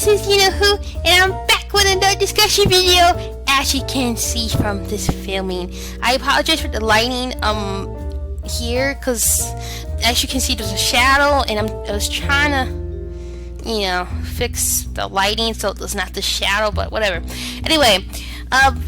this is you know who, and I'm back with another discussion video. As you can see from this filming, I apologize for the lighting here, because as you can see there's a shadow, and I was trying to, you know, fix the lighting so it's not the shadow, but whatever. Anyway,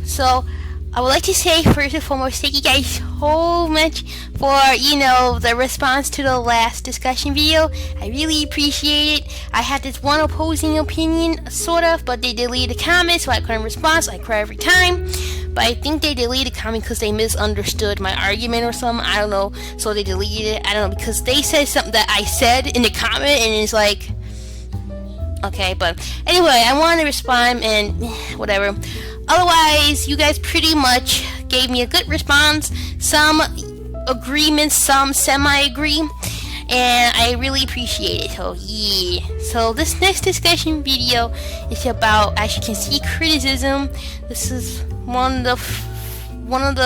so I would like to say first and foremost, thank you guys so much for, you know, the response to the last discussion video. I really appreciate it. I had this one opposing opinion, sort of, but they deleted the comment, so I couldn't respond, so I cry every time. But I think they deleted the comment because they misunderstood my argument or something, I don't know, so they deleted it, I don't know, because they said something that I said in the comment, and it's like, okay, but anyway, I wanted to respond, and whatever. Otherwise, you guys pretty much gave me a good response. Some agreements, some semi-agree, and I really appreciate it. So yeah. So this next discussion video is about, as you can see, criticism. This is one of the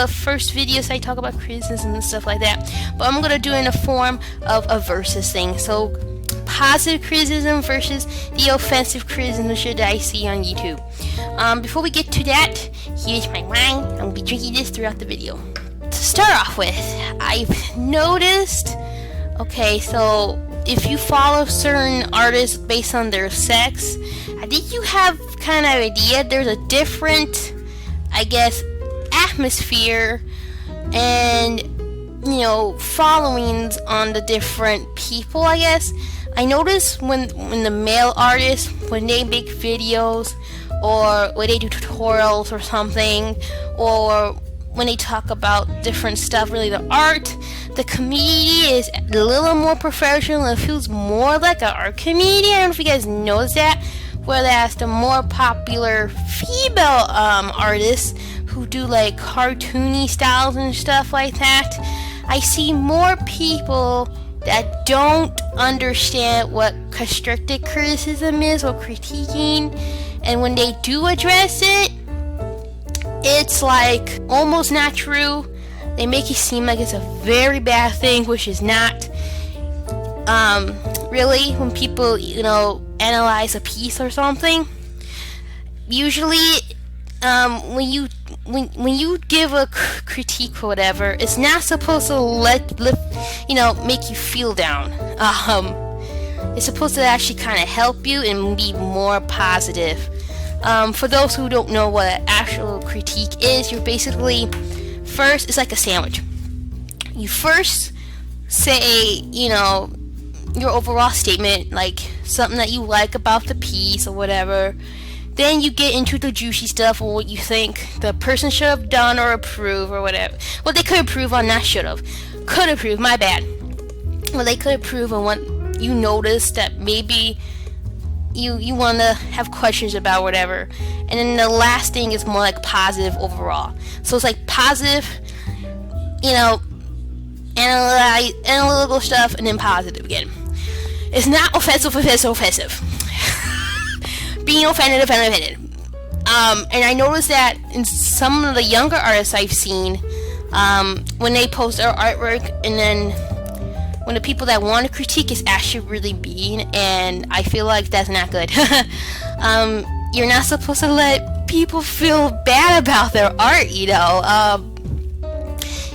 first videos I talk about criticism and stuff like that. But I'm gonna do it in the form of a versus thing. So positive criticism versus the offensive criticism that I see on YouTube. Before we get to that, here's my wine. I'm gonna be drinking this throughout the video. To start off with, I've noticed, okay, so if you follow certain artists based on their sex, I think you have kind of idea there's a different, I guess, atmosphere and, you know, followings on the different people, I guess. I notice when the male artists, when they make videos or when they do tutorials or something, or when they talk about different stuff, really the art, the community is a little more professional and feels more like an art community. I don't know if you guys notice that. Whereas the more popular female artists who do like cartoony styles and stuff like that, I see more people that don't understand what constructive criticism is or critiquing, and when they do address it, it's like almost not true. They make it seem like it's a very bad thing, which is not. Really, when people, you know, analyze a piece or something, usually when you give a critique or whatever, it's not supposed to you know, make you feel down. It's supposed to actually kind of help you and be more positive. For those who don't know what an actual critique is, you're basically, first, it's like a sandwich. You first say, you know, your overall statement, like something that you like about the piece or whatever. Then you get into the juicy stuff, or what you think the person should have done or approved or whatever. What they could approve on, not should have. Could approve, my bad. Well, they could approve on what you noticed that maybe you want to have questions about, whatever. And then the last thing is more like positive overall. So it's like positive, you know, analytical stuff, and then positive again. It's not offensive. Being offended. And I noticed that in some of the younger artists I've seen, when they post their artwork, and then when the people that want to critique is actually really mean, and I feel like that's not good. You're not supposed to let people feel bad about their art, you know.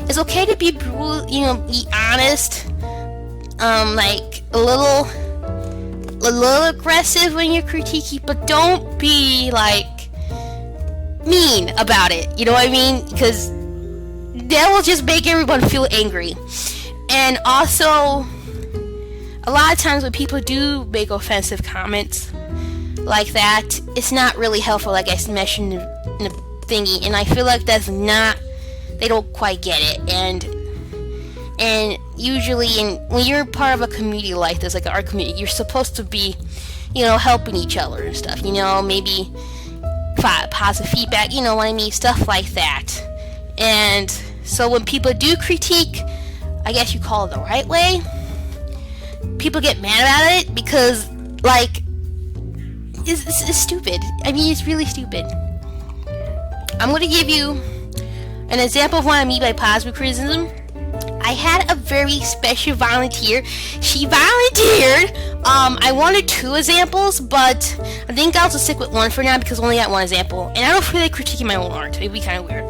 It's okay to be brutal, you know, be honest, like a little aggressive when you're critiquing, but don't be like mean about it, you know what I mean? Because that will just make everyone feel angry. And also, a lot of times when people do make offensive comments like that, it's not really helpful, like I mentioned in the thingy, and I feel like that's not, they don't quite get it. And usually, when you're part of a community like this, like an art community, you're supposed to be, you know, helping each other and stuff, you know, maybe positive feedback, you know what I mean, stuff like that. And so when people do critique, I guess you call it the right way, people get mad about it because, like, it's stupid. I mean, it's really stupid. I'm going to give you an example of what I mean by positive criticism. I had a very special volunteer. She volunteered. I wanted 2 examples, but I think I'll just stick with 1 for now because I only got 1 example. And I don't feel like critiquing my own art. It'd be kind of weird.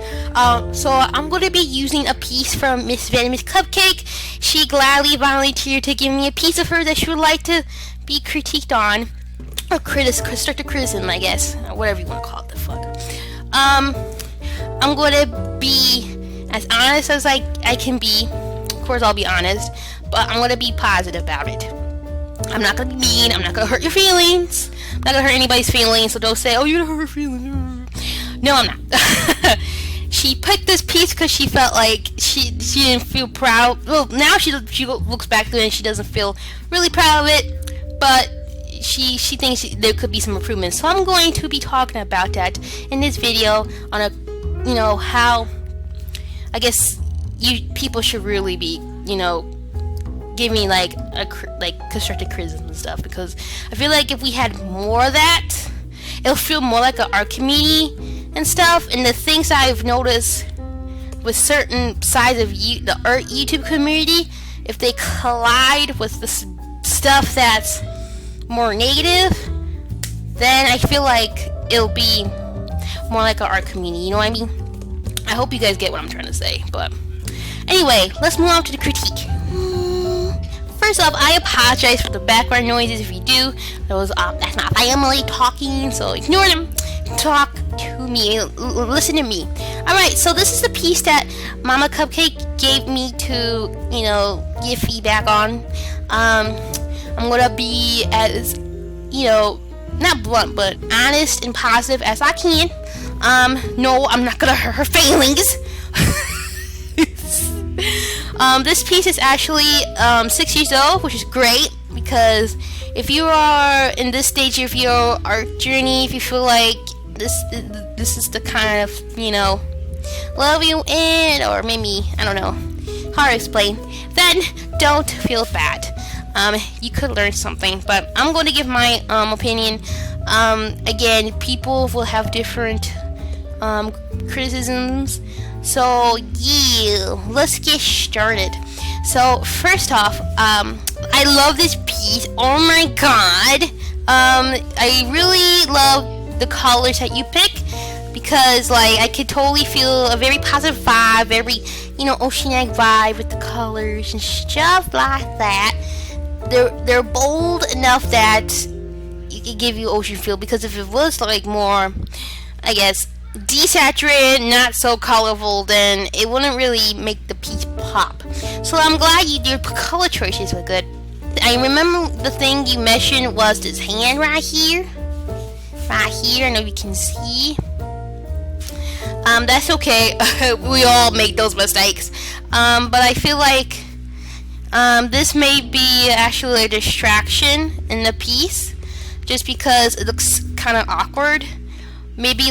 So I'm going to be using a piece from MsVenemousCupcake. She gladly volunteered to give me a piece of her that she would like to be critiqued on. Or constructive criticism, I guess. Or whatever you want to call it, the fuck. I'm going to be as honest as I can be. Of course, I'll be honest. But I'm going to be positive about it. I'm not going to be mean. I'm not going to hurt your feelings. I'm not going to hurt anybody's feelings. So don't say, oh, you hurt her feelings. No, I'm not. She picked this piece because she felt like she didn't feel proud. Well, now she looks back to it and she doesn't feel really proud of it. But she thinks there could be some improvements. So I'm going to be talking about that in this video on how I guess people should really be, give me like constructive criticism and stuff, because I feel like if we had more of that, it'll feel more like an art community and stuff. And the things I've noticed with certain sides of the art YouTube community, if they collide with the stuff that's more negative, then I feel like it'll be more like an art community. You know what I mean? I hope you guys get what I'm trying to say. But anyway, let's move on to the critique. First off, I apologize for the background noises if you do. That's my family talking, so ignore them. Talk to me. Listen to me. Alright, so this is the piece that Mama Cupcake gave me to, give feedback on. I'm gonna be as, not blunt, but honest and positive as I can. No, I'm not gonna hurt her feelings. This piece is actually 6 years old, which is great, because if you are in this stage of your art journey, if you feel like this is the kind of, love you in, or maybe, I don't know, hard to explain, then don't feel bad. You could learn something, but I'm going to give my opinion. Again, people will have different criticisms, so yeah, let's get started. So first off, I love this piece. Oh my god, I really love the colors that you pick, because I could totally feel a very positive vibe, very oceanic vibe with the colors and stuff like that. They're bold enough that it give you ocean feel, because if it was more, I guess, desaturated, not so colorful, then it wouldn't really make the piece pop. So I'm glad your color choices were good. I remember the thing you mentioned was this hand right here. I don't know if you can see. That's okay. We all make those mistakes. But I feel like this may be actually a distraction in the piece, just because it looks kind of awkward. Maybe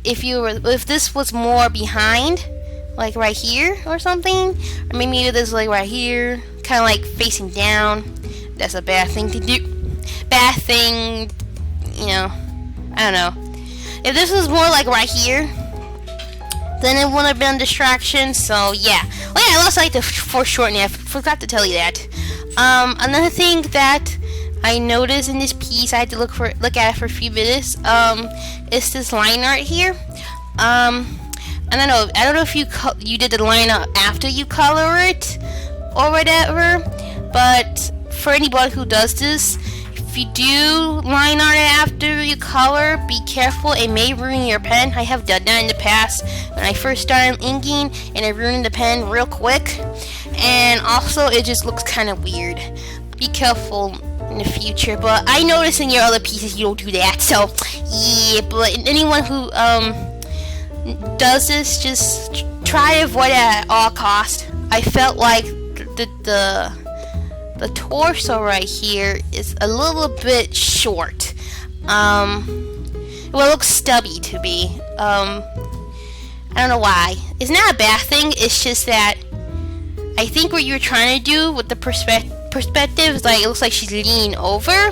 if this was more behind, right here or something, or maybe this right here, kind of facing down. That's a bad thing to do. Bad thing, I don't know. If this was more right here, then it wouldn't have been a distraction. So yeah. Oh yeah, I lost the foreshortening. I forgot to tell you that. Another thing that I noticed in this piece, I had to look at it for a few minutes. Is this line art here? I don't know if you did the line art after you color it or whatever. But for anyone who does this, if you do line art after you color, be careful. It may ruin your pen. I have done that in the past when I first started inking, and it ruined the pen real quick. And also, it just looks kind of weird. Be careful in the future. But I noticed in your other pieces you don't do that. So yeah. But anyone who does this, just try to avoid it at all costs. I felt like the torso right here is a little bit short. Well, it looks stubby to me. I don't know why. It's not a bad thing. It's just that I think what you're trying to do with the perspective is it looks like she's leaning over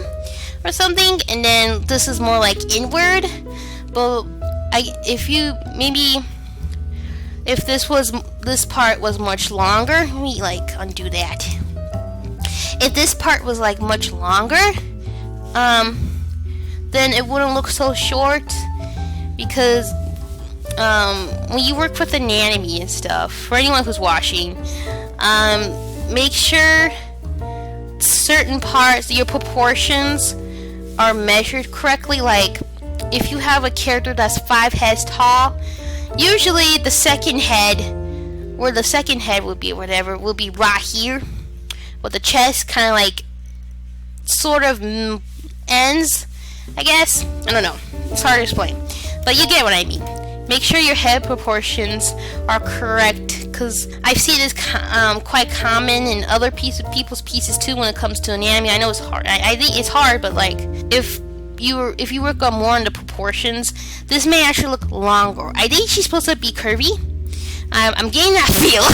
or something, and then this is more inward. But if you maybe if this part was much longer, let me like undo that. If this part was like much longer, then it wouldn't look so short, because when you work with anatomy and stuff, for anyone who's watching, make sure certain parts, your proportions are measured correctly. Like if you have a character that's 5 heads tall, usually the second head, where the second head would be, whatever, will be right here, with the chest kind of like sort of ends, I guess. I don't know, it's hard to explain, but you get what I mean. Make sure your head proportions are correct, because I've seen this quite common in other people's pieces too when it comes to anatomy. I know it's hard. I think it's hard, but like if you work on more on the proportions, this may actually look longer. I think she's supposed to be curvy. I'm getting that feel.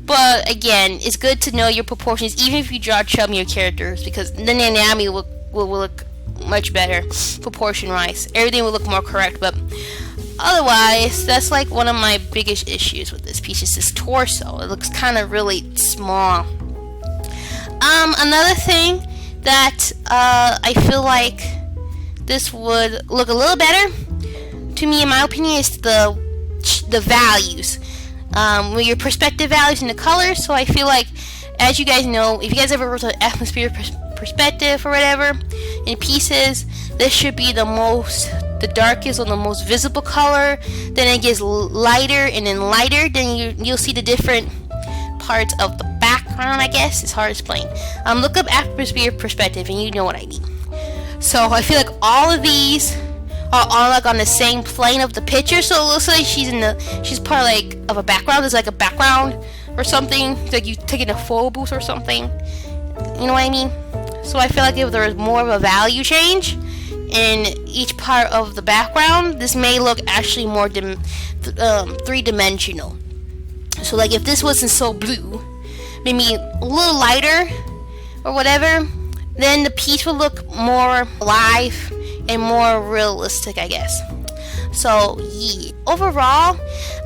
But again, it's good to know your proportions, even if you draw chubbier characters, because then the anatomy will look much better proportion-wise. Everything will look more correct. But otherwise, that's like one of my biggest issues with this piece, is this torso. It looks kind of really small. Another thing that I feel like this would look a little better to me, in my opinion, is the values, with your perspective values and the colors. So I feel like, as you guys know, if you guys ever wrote an atmosphere perspective or whatever in pieces, this should be the darkest or the most visible color. Then it gets lighter and then lighter. Then you'll see the different parts of the background. I guess it's hard to explain. Look up atmosphere perspective and you know what I mean. So I feel like all of these are all like on the same plane of the picture, so it looks like she's part like of a background. There's like a background or something, like you taking a photo booth or something. You know what I mean? So I feel like if there was more of a value change in each part of the background, this may look actually more three-dimensional. So like if this wasn't so blue, maybe a little lighter or whatever, then the piece would look more alive and more realistic, I guess. So yeah, overall,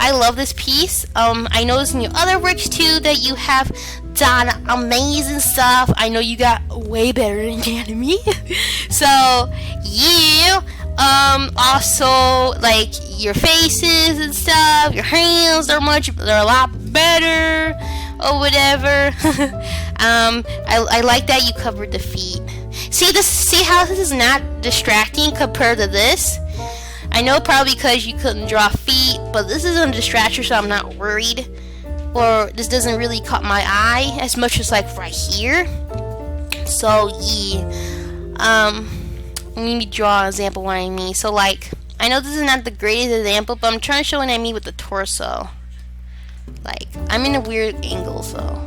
I love this piece. I noticed in your other works too that you have done amazing stuff. I know you got way better anatomy. So yeah. Also, like your faces and stuff, your hands they're a lot better or whatever. I like that you covered the feet. See how this is not distracting compared to this? I know probably because you couldn't draw feet, but this isn't a distraction, so I'm not worried. Or this doesn't really caught my eye as much as like right here. So yeah. Let me draw an example what I mean. So like, I know this is not the greatest example, but I'm trying to show what I mean with the torso. Like, I'm in a weird angle, so.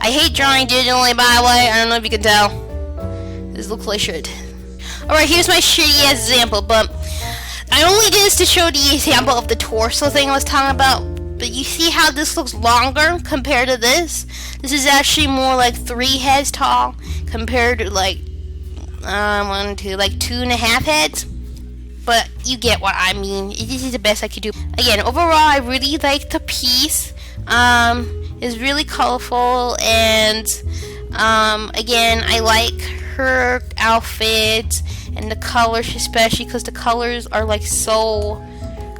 I hate drawing digitally, by the way. I don't know if you can tell. This looks like shit. Alright, here's my shitty ass example, but I only did this to show the example of the torso thing I was talking about. But you see how this looks longer compared to this? This is actually more like 3 heads tall compared to like 1, 2, like 2.5 heads. But you get what I mean. This is the best I could do. Again, overall, I really like the piece. It's really colorful, and again, I like her outfit and the colors, especially because the colors are like so,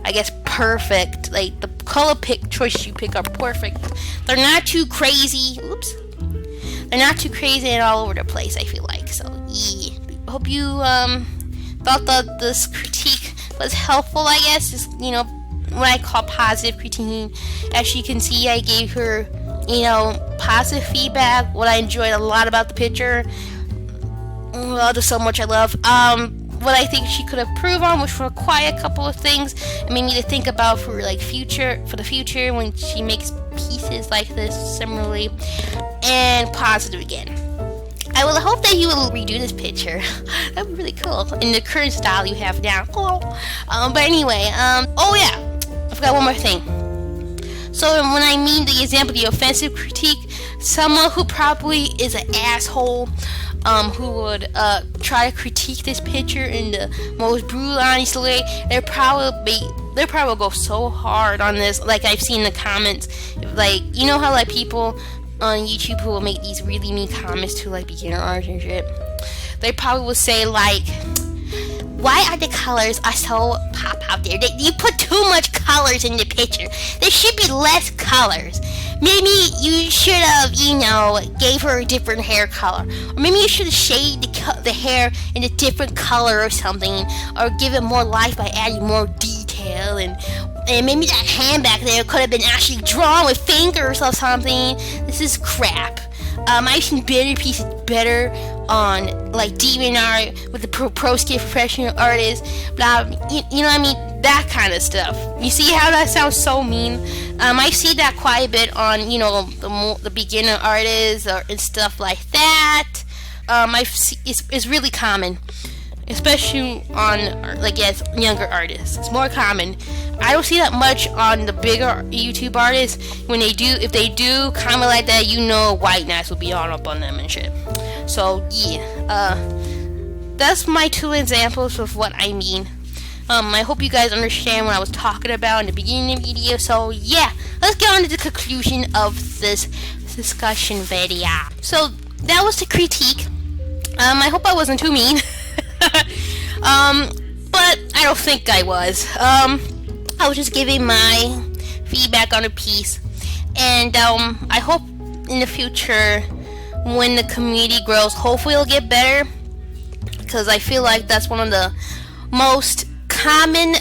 I guess, perfect. Like the color choices you pick are perfect. They're not too crazy. Oops. They're not too crazy and all over the place, I feel like. So yeah. Hope you thought that this critique was helpful, I guess. Just, you know, what I call positive critiquing. As you can see, I gave her, you know, positive feedback, what I enjoyed a lot about the picture. Well, there's so much I love. What I think she could improve on, which were quite a couple of things, and made me to think about for the future when she makes pieces like this similarly, and positive again. I will hope that you will redo this picture. That would be really cool in the current style you have now. Cool. But anyway, oh yeah, I forgot one more thing. So when I mean the example, the offensive critique, someone who probably is an asshole, who would try to critique this picture in the most brutal, honest way, they're probably they probably go so hard on this. Like, I've seen the comments, like, you know how like people on YouTube who will make these really mean comments to like beginner art and shit. They probably will say like, why are the colors are so pop out there? You put too much colors in the picture. There should be less colors. Maybe you should have, you know, gave her a different hair color. Or maybe you should have shaded the hair in a different color or something. Or give it more life by adding more detail. And maybe that hand back there could have been actually drawn with fingers or something. This is crap. I've seen better pieces better on like DeviantArt with the pro skate professional artists, blah, you know what I mean, that kind of stuff. You see how that sounds so mean? I see that quite a bit on, you know, the beginner artists and stuff like that. It's really common, especially on like younger artists. It's more common. I don't see that much on the bigger YouTube artists. When they do, if they do comment like that, you know, white knights will be all up on them and shit. So yeah, that's my 2 examples of what I mean. I hope you guys understand what I was talking about in the beginning of the video. So yeah, let's get on to the conclusion of this discussion video. So that was the critique. I hope I wasn't too mean. But I don't think I was. I was just giving my feedback on a piece, and I hope in the future, when the community grows, hopefully it'll get better, because I feel like that's one of the most common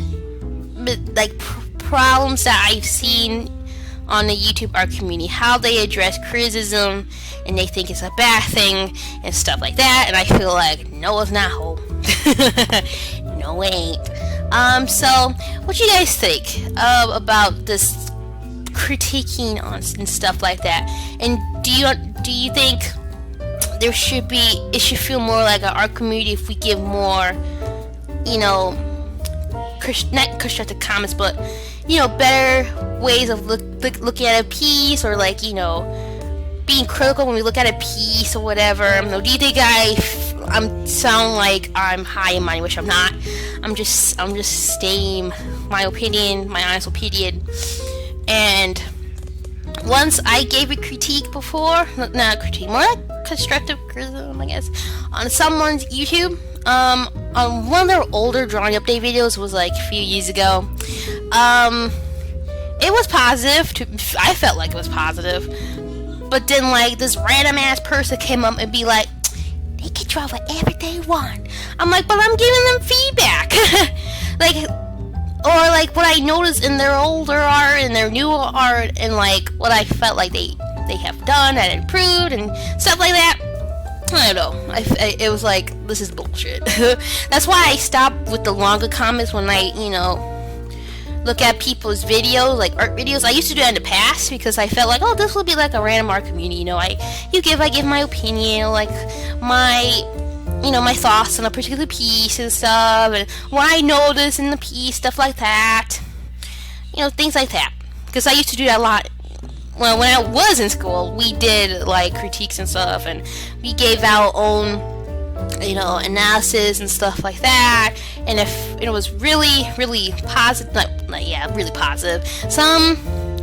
like problems that I've seen on the YouTube art community, how they address criticism and they think it's a bad thing and stuff like that, and I feel like no, it's not, ho. No, it ain't. So what do you guys think about this critiquing on and stuff like that? And do you think it should feel more like an art community if we give more, you know, not constructive comments, but, you know, better ways of looking at a piece, or like, you know, being critical when we look at a piece or whatever? Do you think I'm sound like I'm high and mighty, which I'm not? I'm just stating my opinion, my honest opinion. And once I gave a critique before, not critique, more like constructive criticism, I guess, on someone's YouTube, on one of their older drawing update videos, was like a few years ago. It was positive. I felt like it was positive. But then, like, this random ass person came up and be like, they can draw whatever they want. I'm like, but I'm giving them feedback. Like, or like what I noticed in their older art and their newer art, and like what I felt like they have done and improved and stuff like that. I don't know. It was like, this is bullshit. That's why I stopped with the longer comments when I, you know, look at people's videos, like art videos. I used to do that in the past because I felt like, oh, this will be like a random art community, you know. I give my opinion, like my, you know, my thoughts on a particular piece and stuff, and what I noticed in the piece, stuff like that, you know, things like that. Because I used to do that a lot. Well, when I was in school, we did like critiques and stuff, and we gave our own, you know, analysis and stuff like that. And if it was really, really positive, really positive. Some,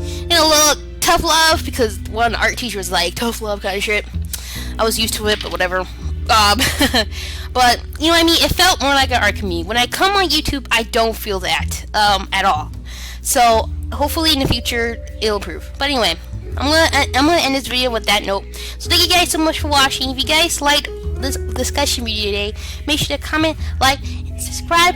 you know, a little tough love, because one art teacher was like tough love kind of shit. I was used to it, but whatever. But you know what I mean? It felt more like an art community. When I come on YouTube, I don't feel that at all. So hopefully in the future it'll improve. But anyway, I'm gonna end this video with that note. So thank you guys so much for watching. If you guys liked this discussion video today, make sure to comment, like, and subscribe.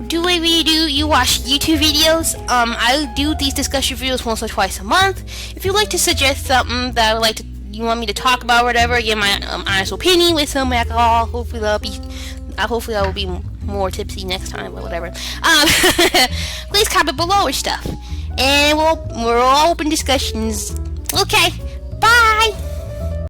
Do whatever you watch YouTube videos. I do these discussion videos once or twice a month. If you'd like to suggest something that you want me to talk about or whatever, give my honest opinion with some alcohol. Hopefully I will be more tipsy next time, or whatever. Please comment below or stuff, and we're all open discussions. Okay, bye.